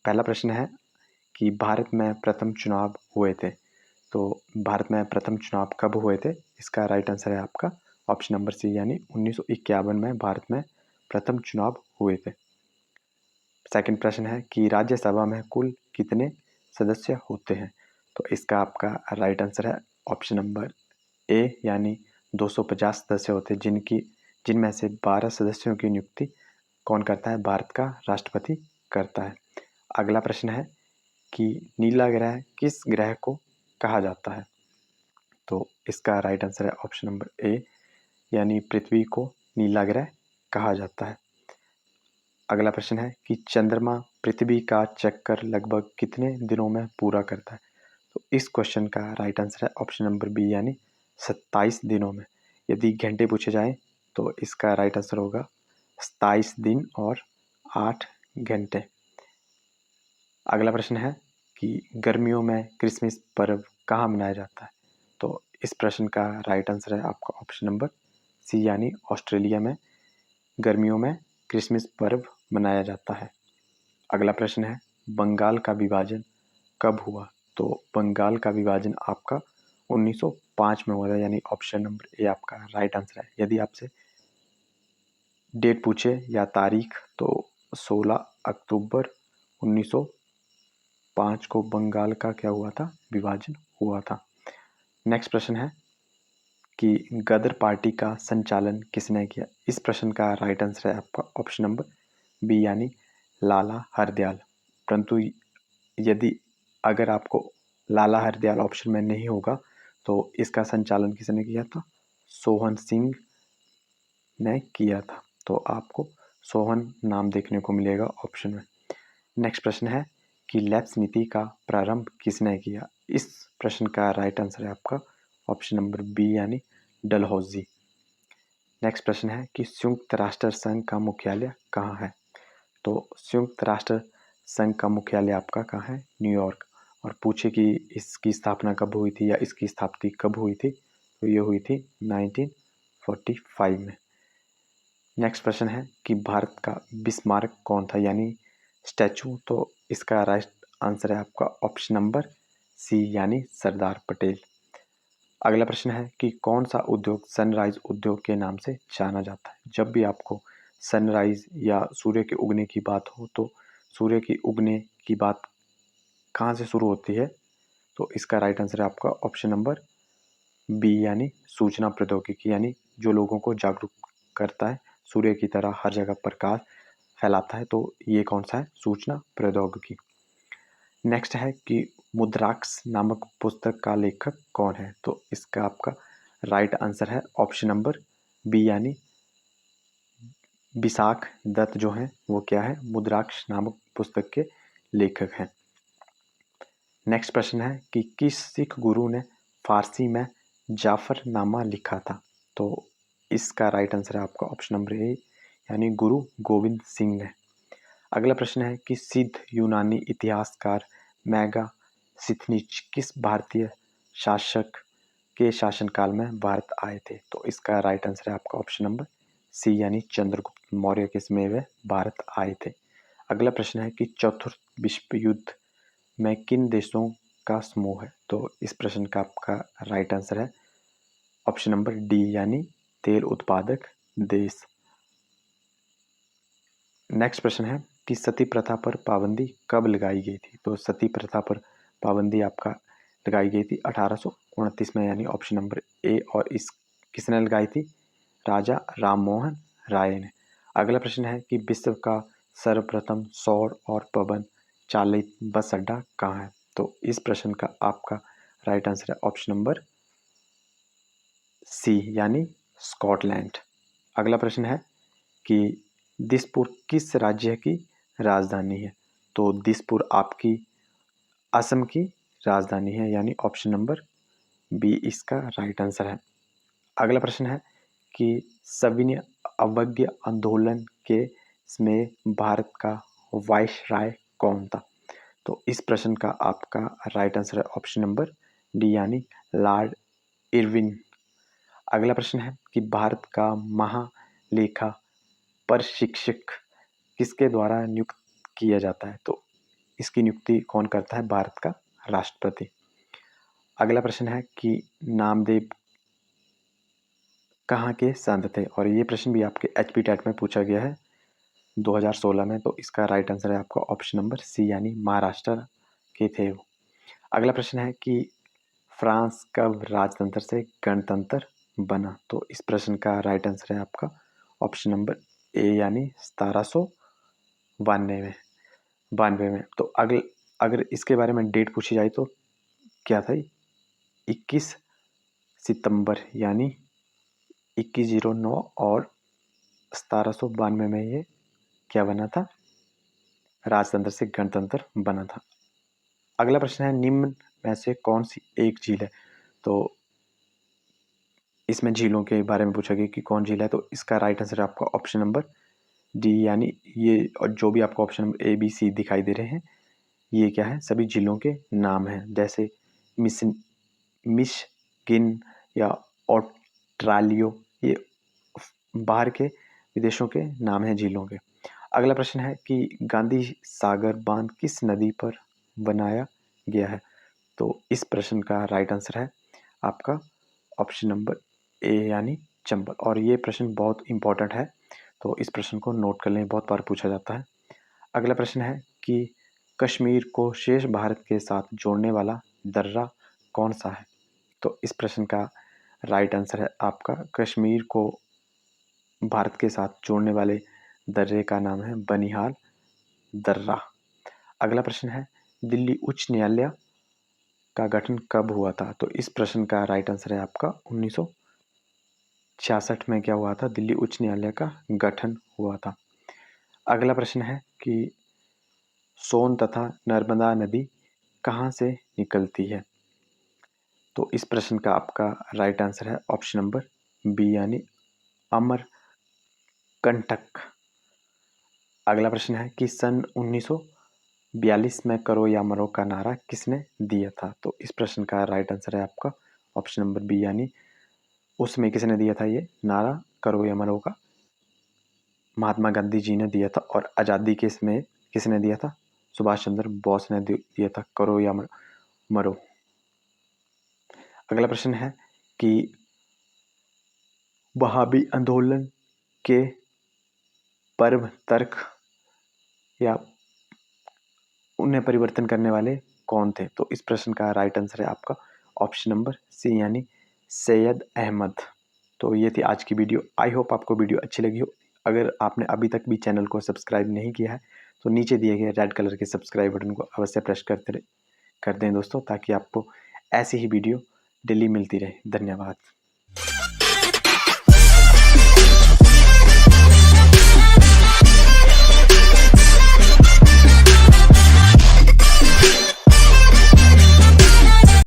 पहला प्रश्न है कि भारत में प्रथम चुनाव हुए थे। तो भारत में प्रथम चुनाव कब हुए थे? इसका राइट आंसर है आपका ऑप्शन नंबर सी, यानी 1951 में भारत में प्रथम चुनाव हुए थे। सेकंड प्रश्न है कि राज्यसभा में कुल कितने सदस्य होते हैं? तो इसका आपका राइट आंसर है ऑप्शन नंबर ए, यानी 250 सदस्य होते हैं, जिनमें से 12 सदस्यों की नियुक्ति कौन करता है? भारत का राष्ट्रपति करता है। अगला प्रश्न है कि नीला ग्रह किस ग्रह को कहा जाता है? तो इसका राइट आंसर है ऑप्शन नंबर ए, यानी पृथ्वी को नीला ग्रह कहा जाता है। अगला प्रश्न है कि चंद्रमा पृथ्वी का चक्कर लगभग कितने दिनों में पूरा करता है? तो इस क्वेश्चन का राइट आंसर है ऑप्शन नंबर बी, यानी 27 दिनों में। यदि घंटे पूछे जाएं तो इसका राइट आंसर होगा 27 दिन और 8 घंटे। अगला प्रश्न है कि गर्मियों में क्रिसमस पर्व कहाँ मनाया जाता है? तो इस प्रश्न का राइट आंसर है आपका ऑप्शन नंबर सी, यानी ऑस्ट्रेलिया में गर्मियों में क्रिसमस पर्व मनाया जाता है। अगला प्रश्न है बंगाल का विभाजन कब हुआ? तो बंगाल का विभाजन आपका 1905 में हुआ था, यानी ऑप्शन नंबर ए आपका राइट आंसर है। यदि आपसे डेट पूछे या तारीख तो 16 अक्टूबर 1905 को बंगाल का क्या हुआ था? विभाजन हुआ था। नेक्स्ट प्रश्न है कि गदर पार्टी का संचालन किसने किया? इस प्रश्न का राइट आंसर है आपका ऑप्शन नंबर बी, यानी लाला हरदयाल। परंतु यदि अगर आपको लाला हरदयाल ऑप्शन में नहीं होगा तो इसका संचालन किसने किया था? सोहन सिंह ने किया था। तो आपको सोहन नाम देखने को मिलेगा ऑप्शन में। नेक्स्ट प्रश्न है कि लैप्स नीति का प्रारंभ किसने किया? इस प्रश्न का राइट आंसर है आपका ऑप्शन नंबर बी, यानी डलहौजी। नेक्स्ट प्रश्न है कि संयुक्त राष्ट्र संघ का मुख्यालय कहाँ है? तो संयुक्त राष्ट्र संघ का मुख्यालय आपका कहाँ है? न्यूयॉर्क। और पूछे कि इसकी स्थापना कब हुई थी या इसकी स्थापना कब हुई थी? तो ये हुई थी 1945 में। नेक्स्ट प्रश्न है कि भारत का बिस्मार्क कौन था, यानी स्टैचू? तो इसका राइट आंसर है आपका ऑप्शन नंबर सी, यानी सरदार पटेल। अगला प्रश्न है कि कौन सा उद्योग सनराइज उद्योग के नाम से जाना जाता है? जब भी आपको सनराइज या सूर्य के उगने की बात हो तो सूर्य की उगने की बात कहाँ से शुरू होती है? तो इसका राइट आंसर है आपका ऑप्शन नंबर बी, यानी सूचना प्रौद्योगिकी, यानी जो लोगों को जागरूक करता है, सूर्य की तरह हर जगह प्रकाश फैलाता है। तो ये कौन सा है? सूचना प्रौद्योगिकी। नेक्स्ट है कि मुद्राक्ष नामक पुस्तक का लेखक कौन है? तो इसका आपका राइट आंसर है ऑप्शन नंबर बी, यानी विशाख दत्त जो हैं वो क्या है? मुद्राक्ष नामक पुस्तक के लेखक हैं। नेक्स्ट प्रश्न है कि किस सिख गुरु ने फारसी में जाफरनामा लिखा था? तो इसका राइट आंसर है आपका ऑप्शन नंबर ए, यानी गुरु गोविंद सिंह ने। अगला प्रश्न है कि सिद्ध यूनानी इतिहासकार मेगास्थनीज किस भारतीय शासक के शासनकाल में भारत आए थे? तो इसका राइट आंसर है आपका ऑप्शन नंबर सी, यानी चंद्रगुप्त मौर्य के समय वे भारत आए थे। अगला प्रश्न है कि चतुर्थ विश्व युद्ध में किन देशों का समूह है? तो इस प्रश्न का आपका राइट आंसर है ऑप्शन नंबर डी, यानी तेल उत्पादक देश। नेक्स्ट प्रश्न है कि सती प्रथा पर पाबंदी कब लगाई गई थी? तो सती प्रथा पर पाबंदी आपका लगाई गई थी 1829 में, यानी ऑप्शन नंबर ए। और इस किसने लगाई थी? राजा राम मोहन राय ने। अगला प्रश्न है कि विश्व का सर्वप्रथम सौर और पवन चालित बस अड्डा कहाँ है? तो इस प्रश्न का आपका राइट आंसर है ऑप्शन नंबर सी, यानी स्कॉटलैंड। अगला प्रश्न है कि दिसपुर किस राज्य की राजधानी है? तो दिसपुर आपकी असम की राजधानी है, यानी ऑप्शन नंबर बी इसका राइट आंसर है। अगला प्रश्न है कि सविनय अवज्ञा आंदोलन के समय भारत का वायसराय कौन था? तो इस प्रश्न का आपका राइट आंसर है ऑप्शन नंबर डी, यानी लॉर्ड इरविन। अगला प्रश्न है कि भारत का महालेखा प्रशिक्षक किसके द्वारा नियुक्त किया जाता है? तो इसकी नियुक्ति कौन करता है? भारत का राष्ट्रपति। अगला प्रश्न है कि नामदेव कहाँ के संत थे? और ये प्रश्न भी आपके HP टेट में पूछा गया है 2016 में। तो इसका राइट आंसर है आपका ऑप्शन नंबर सी, यानी महाराष्ट्र के थे वो। अगला प्रश्न है कि फ्रांस कब राजतंत्र से गणतंत्र बना? तो इस प्रश्न का राइट आंसर है आपका ऑप्शन नंबर ए, यानी 1792 में। तो अगर इसके बारे में डेट पूछी जाए तो क्या था? 21 सितंबर, यानी 2109, और 1792 में ये क्या बना था? राजतंत्र से गणतंत्र बना था। अगला प्रश्न है निम्न में से कौन सी एक झील है? तो इसमें झीलों के बारे में पूछा गया कि कौन झील है। तो इसका राइट आंसर है आपका ऑप्शन नंबर डी, यानी ये, और जो भी आपको ऑप्शन नंबर ABC दिखाई दे रहे हैं ये क्या है? सभी झीलों के नाम हैं, जैसे मिशिगन या ऑस्ट्रेलिया, ये बाहर के विदेशों के नाम हैं झीलों के। अगला प्रश्न है कि गांधी सागर बांध किस नदी पर बनाया गया है? तो इस प्रश्न का राइट आंसर है आपका ऑप्शन नंबर ए, यानी चंबल। और ये प्रश्न बहुत इंपॉर्टेंट है, तो इस प्रश्न को नोट कर लें, बहुत बार पूछा जाता है। अगला प्रश्न है कि कश्मीर को शेष भारत के साथ जोड़ने वाला दर्रा कौन सा है? तो इस प्रश्न का राइट आंसर है आपका कश्मीर को भारत के साथ जोड़ने वाले दर्रे का नाम है बनिहाल दर्रा। अगला प्रश्न है दिल्ली उच्च न्यायालय का गठन कब हुआ था? तो इस प्रश्न का राइट आंसर है आपका 1966 में क्या हुआ था? दिल्ली उच्च न्यायालय का गठन हुआ था। अगला प्रश्न है कि सोन तथा नर्मदा नदी कहाँ से निकलती है? तो इस प्रश्न का आपका राइट आंसर है ऑप्शन नंबर बी, यानी अमरकंटक। अगला प्रश्न है कि सन 1942 में करो या मरो का नारा किसने दिया था? तो इस प्रश्न का राइट आंसर है आपका ऑप्शन नंबर बी, यानी उसमें किसने दिया था ये नारा करो या मरो का? महात्मा गांधी जी ने दिया था। और आज़ादी के इसमें किसने दिया था? सुभाष चंद्र बोस ने दिया था, करो या मरो। अगला प्रश्न है कि वहाबी आंदोलन के पर्व तर्क या उन्हें परिवर्तन करने वाले कौन थे? तो इस प्रश्न का राइट आंसर है आपका ऑप्शन नंबर सी, यानी सैयद अहमद। तो ये थी आज की वीडियो। आई होप आपको वीडियो अच्छी लगी हो। अगर आपने अभी तक भी चैनल को सब्सक्राइब नहीं किया है तो नीचे दिए गए रेड कलर के सब्सक्राइब बटन को अवश्य प्रेस कर दें दोस्तों, ताकि आपको ऐसी ही वीडियो डेली मिलती रहे। धन्यवाद।